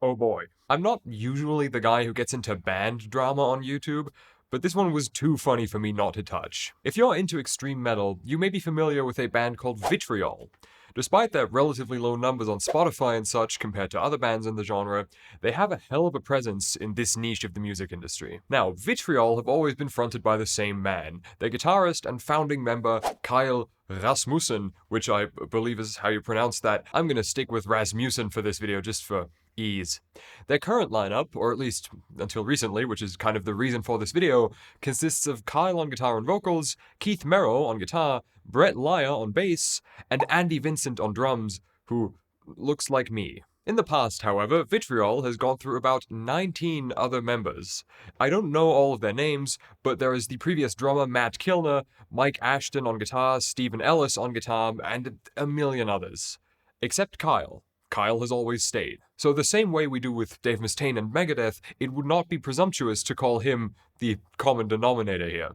Oh boy. I'm not usually the guy who gets into band drama on YouTube, but this one was too funny for me not to touch. If you're into extreme metal, you may be familiar with a band called VITRIOL. Despite their relatively low numbers on Spotify and such compared to other bands in the genre, they have a hell of a presence in this niche of the music industry. Now, VITRIOL have always been fronted by the same man, their guitarist and founding member, Kyle Rasmussen, which I believe is how you pronounce that. I'm gonna stick with Rasmussen for this video just for ease. Their current lineup, or at least until recently, which is kind of the reason for this video, consists of Kyle on guitar and vocals, Keith Merrow on guitar, Brett Lyer on bass, and Andy Vincent on drums, who looks like me. In the past, however, VITRIOL has gone through about 19 other members. I don't know all of their names, but there is the previous drummer Matt Kilner, Mike Ashton on guitar, Stephen Ellis on guitar, and a million others. Except Kyle. Kyle has always stayed. So the same way we do with Dave Mustaine and Megadeth, it would not be presumptuous to call him the common denominator here.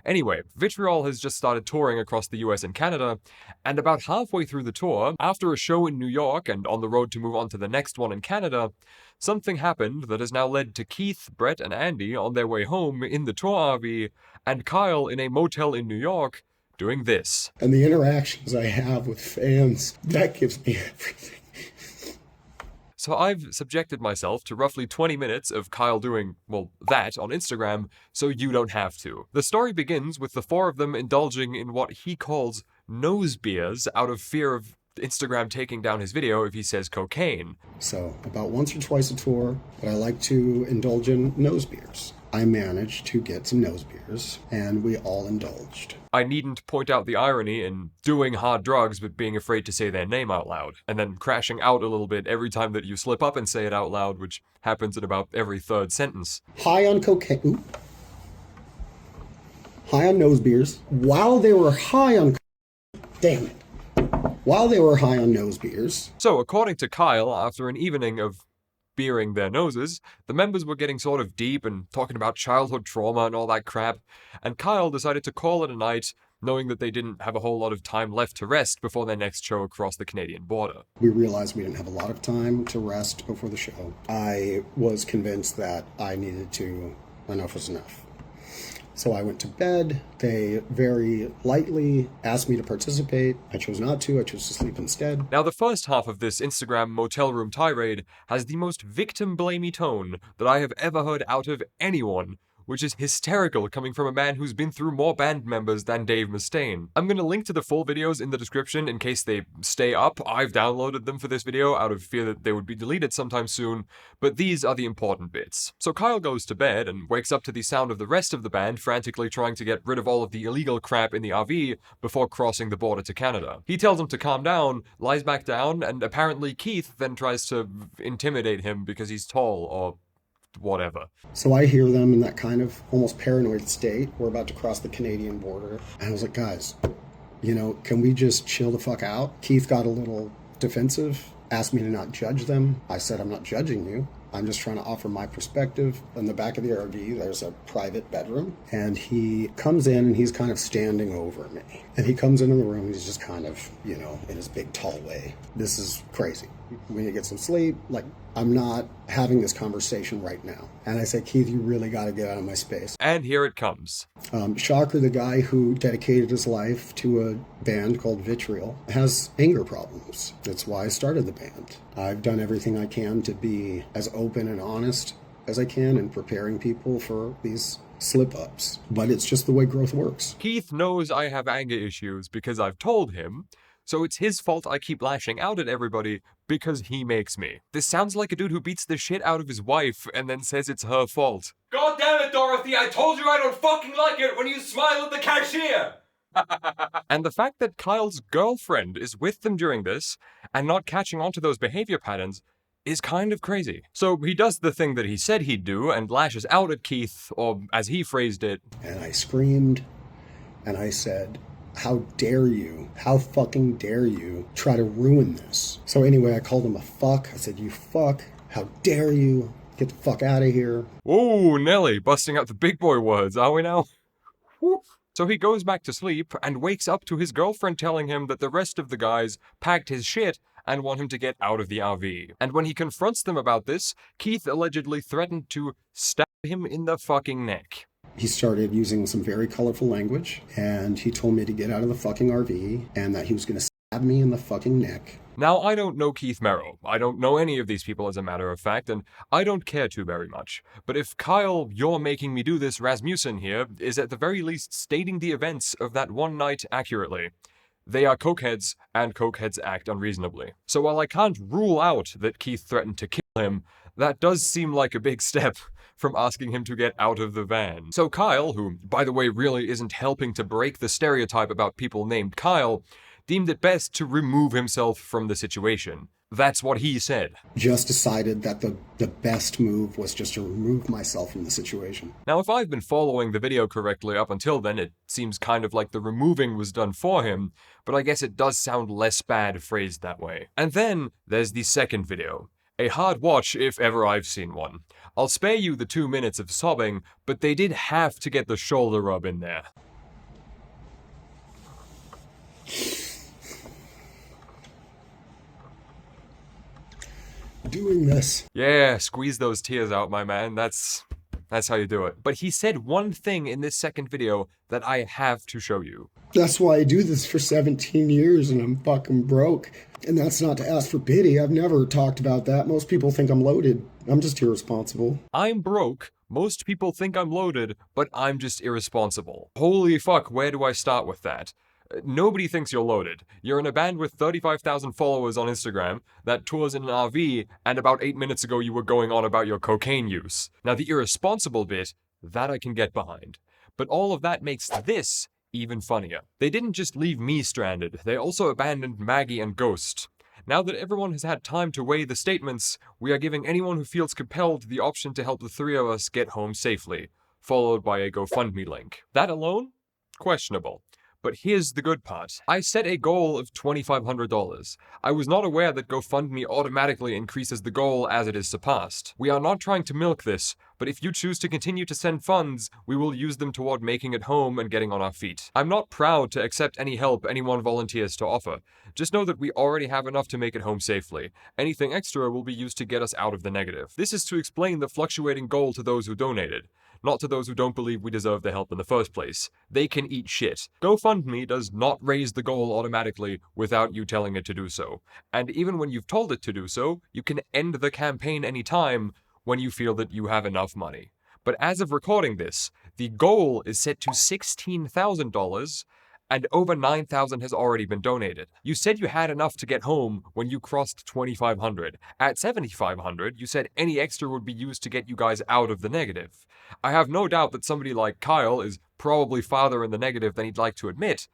Anyway, VITRIOL has just started touring across the US and Canada, and about halfway through the tour, after a show in New York and on the road to move on to the next one in Canada, something happened that has now led to Keith, Brett, and Andy on their way home in the tour RV, and Kyle in a motel in New York doing this. And the interactions I have with fans, that gives me everything. So I've subjected myself to roughly 20 minutes of Kyle doing, well, that on Instagram, so you don't have to. The story begins with the four of them indulging in what he calls nose beers out of fear of Instagram taking down his video if he says cocaine. So about once or twice a tour, but I like to indulge in nose beers. I managed to get some nose beers, and we all indulged. I needn't point out the irony in doing hard drugs but being afraid to say their name out loud, and then crashing out a little bit every time that you slip up and say it out loud, which happens in about every third sentence. High on cocaine. Ooh. High on nose beers. While they were high on... Damn it. While they were high on nose beers... So, according to Kyle, after an evening of beering their noses, the members were getting sort of deep and talking about childhood trauma and all that crap, and Kyle decided to call it a night, knowing that they didn't have a whole lot of time left to rest before their next show across the Canadian border. We realized we didn't have a lot of time to rest before the show. I was convinced that I needed to... enough was enough. So I went to bed. They very lightly asked me to participate. I chose not to. I chose to sleep instead. Now, the first half of this Instagram motel room tirade has the most victim-blamey tone that I have ever heard out of anyone, which is hysterical coming from a man who's been through more band members than Dave Mustaine. I'm gonna link to the full videos in the description in case they stay up. I've downloaded them for this video out of fear that they would be deleted sometime soon, but these are the important bits. So Kyle goes to bed and wakes up to the sound of the rest of the band frantically trying to get rid of all of the illegal crap in the RV before crossing the border to Canada. He tells them to calm down, lies back down, and apparently Keith then tries to intimidate him because he's tall or whatever. So I hear them in that kind of almost paranoid state. We're about to cross the Canadian border. And I was like, guys, you know, can we just chill the fuck out? Keith got a little defensive, asked me to not judge them. I said, I'm not judging you. I'm just trying to offer my perspective. In the back of the RV, there's a private bedroom. And he comes in and he's kind of standing over me. And he comes into the room and he's just kind of, you know, in his big tall way. This is crazy. We need to get some sleep. Like, I'm not having this conversation right now. And I said, Keith, you really got to get out of my space. And here it comes. Shocker, the guy who dedicated his life to a band called VITRIOL has anger problems. That's why I started the band. I've done everything I can to be as open and honest as I can in preparing people for these slip-ups. But it's just the way growth works. Keith knows I have anger issues because I've told him, so it's his fault I keep lashing out at everybody because he makes me. This sounds like a dude who beats the shit out of his wife and then says it's her fault. God damn it, Dorothy, I told you I don't fucking like it when you smile at the cashier! And the fact that Kyle's girlfriend is with them during this and not catching on to those behavior patterns is kind of crazy. So he does the thing that he said he'd do and lashes out at Keith, or as he phrased it. And I screamed and I said, how dare you, how fucking dare you try to ruin this? So anyway, I called him a fuck. I said, you fuck, how dare you, get the fuck out of here. Ooh, Nelly, busting out the big boy words, are we now? Whoop. So he goes back to sleep and wakes up to his girlfriend telling him that the rest of the guys packed his shit and want him to get out of the RV. And when he confronts them about this, Keith allegedly threatened to stab him in the fucking neck. He started using some very colorful language, and he told me to get out of the fucking RV and that he was going to stab me in the fucking neck. Now, I don't know Keith Merrow. I don't know any of these people as a matter of fact, and I don't care to very much. But if Kyle, you're making me do this Rasmussen here, is at the very least stating the events of that one night accurately, they are cokeheads, and cokeheads act unreasonably. So while I can't rule out that Keith threatened to kill him, that does seem like a big step from asking him to get out of the van. So Kyle, who, by the way, really isn't helping to break the stereotype about people named Kyle, deemed it best to remove himself from the situation. That's what he said. Just decided that the best move was just to remove myself from the situation. Now, if I've been following the video correctly up until then, it seems kind of like the removing was done for him, but I guess it does sound less bad phrased that way. And then there's the second video. A hard watch if ever I've seen one. I'll spare you the 2 minutes of sobbing, but they did have to get the shoulder rub in there. Doing this. Yeah, squeeze those tears out, my man. That's how you do it. But he said one thing in this second video that I have to show you. That's why I do this for 17 years and I'm fucking broke. And that's not to ask for pity. I've never talked about that. Most people think I'm loaded. I'm just irresponsible. I'm broke. Most people think I'm loaded, but I'm just irresponsible. Holy fuck, where do I start with that? Nobody thinks you're loaded. You're in a band with 35,000 followers on Instagram that tours in an RV, and about 8 minutes ago you were going on about your cocaine use. Now the irresponsible bit, that I can get behind. But all of that makes this even funnier. They didn't just leave me stranded, they also abandoned Maggie and Ghost. Now that everyone has had time to weigh the statements, we are giving anyone who feels compelled the option to help the three of us get home safely, followed by a GoFundMe link. That alone? Questionable. But here's the good part. I set a goal of $2,500. I was not aware that GoFundMe automatically increases the goal as it is surpassed. We are not trying to milk this, but if you choose to continue to send funds, we will use them toward making it home and getting on our feet. I'm not proud to accept any help anyone volunteers to offer. Just know that we already have enough to make it home safely. Anything extra will be used to get us out of the negative. This is to explain the fluctuating goal to those who donated. Not to those who don't believe we deserve the help in the first place. They can eat shit. GoFundMe does not raise the goal automatically without you telling it to do so. And even when you've told it to do so, you can end the campaign anytime when you feel that you have enough money. But as of recording this, the goal is set to $16,000, and over $9,000 has already been donated. You said you had enough to get home when you crossed $2,500. At $7,500, you said any extra would be used to get you guys out of the negative. I have no doubt that somebody like Kyle is probably farther in the negative than he'd like to admit,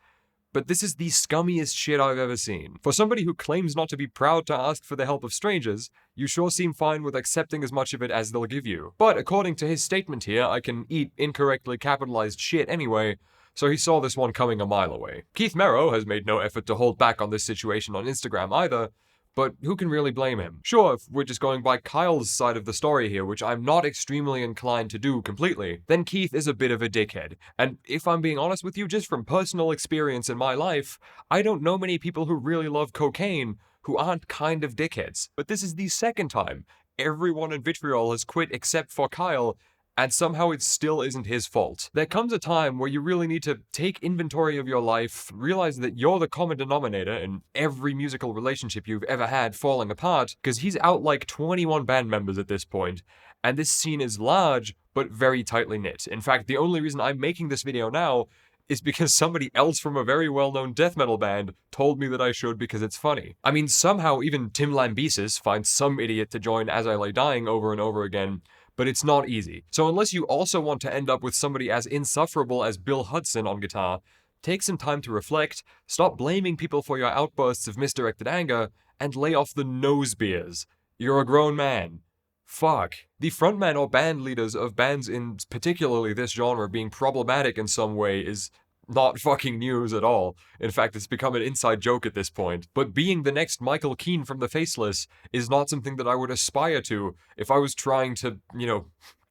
but this is the scummiest shit I've ever seen. For somebody who claims not to be proud to ask for the help of strangers, you sure seem fine with accepting as much of it as they'll give you. But according to his statement here, I can eat incorrectly capitalized shit anyway, so he saw this one coming a mile away. Keith Merrow has made no effort to hold back on this situation on Instagram either, but who can really blame him? Sure, if we're just going by Kyle's side of the story here, which I'm not extremely inclined to do completely, then Keith is a bit of a dickhead. And if I'm being honest with you, just from personal experience in my life, I don't know many people who really love cocaine who aren't kind of dickheads. But this is the second time everyone in Vitriol has quit except for Kyle, and somehow it still isn't his fault. There comes a time where you really need to take inventory of your life, realize that you're the common denominator in every musical relationship you've ever had falling apart, because he's out like 21 band members at this point, and this scene is large, but very tightly knit. In fact, the only reason I'm making this video now is because somebody else from a very well-known death metal band told me that I should because it's funny. I mean, somehow even Tim Lambesis finds some idiot to join As I Lay Dying over and over again, but it's not easy. So unless you also want to end up with somebody as insufferable as Bill Hudson on guitar, take some time to reflect, stop blaming people for your outbursts of misdirected anger, and lay off the nose beers. You're a grown man. Fuck. The frontman or band leaders of bands in particularly this genre being problematic in some way is not fucking news at all. In fact, it's become an inside joke at this point. But being the next Michael Keane from The Faceless is not something that I would aspire to if I was trying to,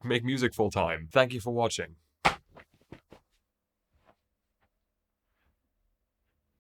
make music full time. Thank you for watching.